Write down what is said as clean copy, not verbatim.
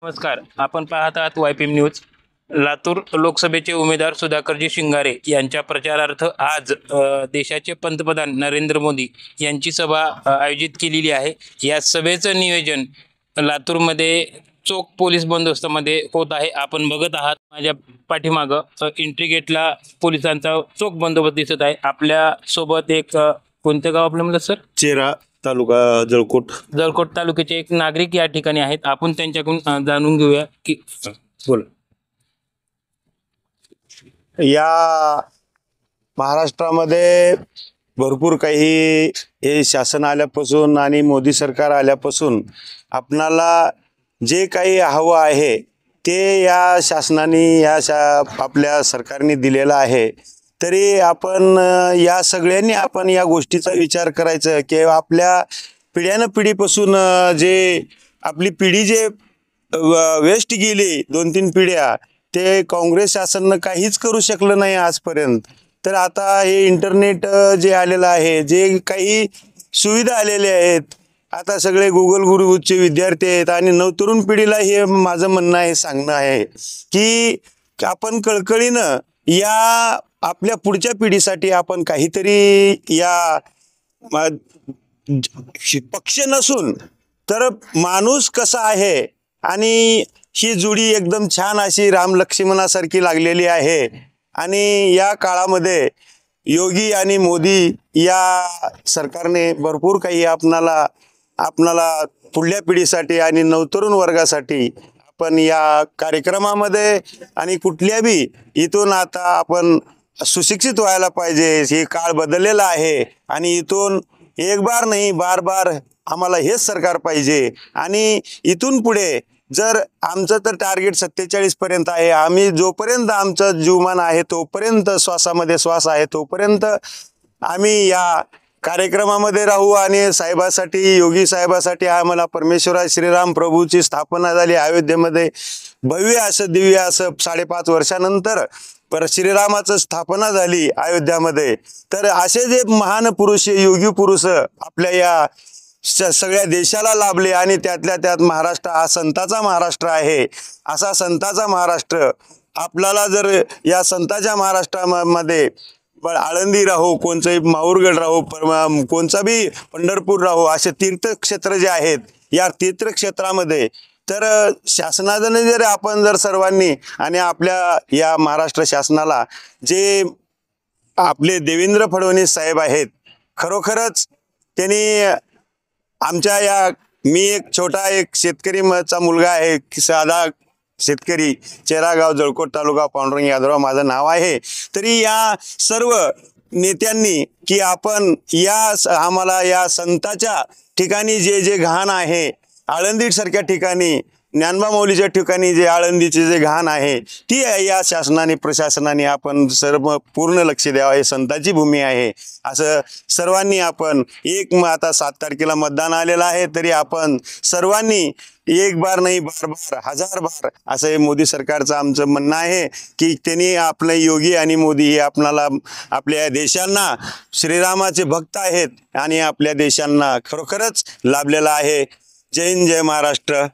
नमस्कार, आपण पाहत आहात YPM न्यूज। लातूर लोकसभेचे उमेदवार सुधाकरजी शिंगारे यांच्या प्रचारार्थ आज देशाचे पंतप्रधान नरेंद्र मोदी यांची सभा आयोजित केलेली आहे। या सभेचं नियोजन लातूरमध्ये चोख पोलीस बंदोबस्तामध्ये होत आहे। आपण बघत आहात माझ्या पाठीमागं एंट्री गेटला पोलिसांचा चोख बंदोबस्त दिसत आहे। आपल्या सोबत एक कोणते गाव आपलं म्हणलं सर? चेरा तालुका जळकोट तालुक्याचे एक नागरिक या ठिकाणी आहेत। आपण त्यांच्याकडून जाणून घेऊया की बोल। या महाराष्ट्रामध्ये भरपूर काही हे शासन आल्यापासून आणि मोदी सरकार आल्यापासून आपणाला जे काही हवं आहे ते या शासनाने आपल्या सरकारने दिलेलं आहे। तरी आपण या सगळ्यांनी आपण या गोष्टीचा विचार करायचा की आपल्या पिढ्यानं पिढीपासून जे आपली पिढी जे वेस्ट गेली 2-3 पिढ्या ते काँग्रेस शासनानं काहीच करू शकलं नाही आजपर्यंत। तर आता हे इंटरनेट जे आलेलं आहे, जे काही सुविधा आलेल्या आहेत, आता सगळे गुगल गुरुचे विद्यार्थी आहेत आणि नवतरुण पिढीला हे माझं म्हणणं आहे, सांगणं आहे की आपण कळकळीनं या आपल्या पुढच्या पिढीसाठी आपण काहीतरी या पक्ष नसून तर माणूस कसा आहे आणि ही जोडी एकदम छान अशी राम लक्ष्मणासारखी लागलेली आहे। आणि या काळामध्ये योगी आणि मोदी या सरकारने भरपूर काही आपणाला पुढल्या पिढीसाठी आणि नवतरुण वर्गासाठी आपण या कार्यक्रमामध्ये आणि कुठल्या बी इथून आता आपण सुशिक्षित व्हायला पाहिजे। हे काळ बदललेला आहे आणि इथून एक बार नाही बार बार आम्हाला हेच सरकार पाहिजे। आणि इथून पुढे जर आमचं तर टार्गेट 47 पर्यंत आहे। आम्ही जोपर्यंत आमचं जीवमान आहे तोपर्यंत श्वासामध्ये श्वास आहे तोपर्यंत आम्ही या कार्यक्रमामध्ये राहू। आणि साहेबासाठी योगी साहेबासाठी आम्हाला परमेश्वरा श्रीराम प्रभूची स्थापना झाली अयोध्येमध्ये, भव्य असं दिव्य असं 5.5 वर्षानंतर श्रीरामाचं स्थापना झाली अयोध्यामध्ये। तर असे जे महान पुरुष योगी पुरुष आपल्या या सगळ्या देशाला लाभले आणि त्यातल्या त्यात महाराष्ट्र हा संताचा महाराष्ट्र आहे। असा संताचा महाराष्ट्र आपल्याला जर या संताच्या महाराष्ट्रामध्ये आळंदी राहो, कोणचंही माहूरगड राहो, कोणचा बी पंढरपूर राहो, असे तीर्थक्षेत्र जे आहेत या तीर्थक्षेत्रामध्ये तर शासनाने जर आपण जर सर्वांनी आणि आपल्या या महाराष्ट्र शासनाला जे आपले देवेंद्र फडणवीस साहेब आहेत, खरोखरच त्यांनी आमच्या या मी एक छोटा एक शेतकरीचा मुलगा आहे, साधा शेतकरी, चेरागाव जळकोट तालुका, पांडुरंग यादवराव माझं नाव आहे। तरी या सर्व नेत्यांनी की आपण आम्हाला या संताच्या ठिकाणी जे घाण आहे, आळंदी सारख्या ठिकाणी ज्ञानबा माऊलीच्या ठिकाणी जे आळंदीचे जे घाण आहे ती या शासनाने प्रशासनाने आपण सर्व पूर्ण लक्ष द्यावं। हे संताची भूमी आहे असं सर्वांनी आपण आता 7 तारखेला मतदान आलेलं आहे तरी आपण सर्वांनी एक बार नाही बार बार 1000 बार असं हे मोदी सरकारचं आमचं म्हणणं आहे की त्यांनी आपले योगी आणि मोदी हे आपणाला आपल्या देशांना श्रीरामाचे भक्त आहेत आणि आपल्या देशांना खरोखरच लाभलेला आहे। जय हिंद, जय महाराष्ट्र।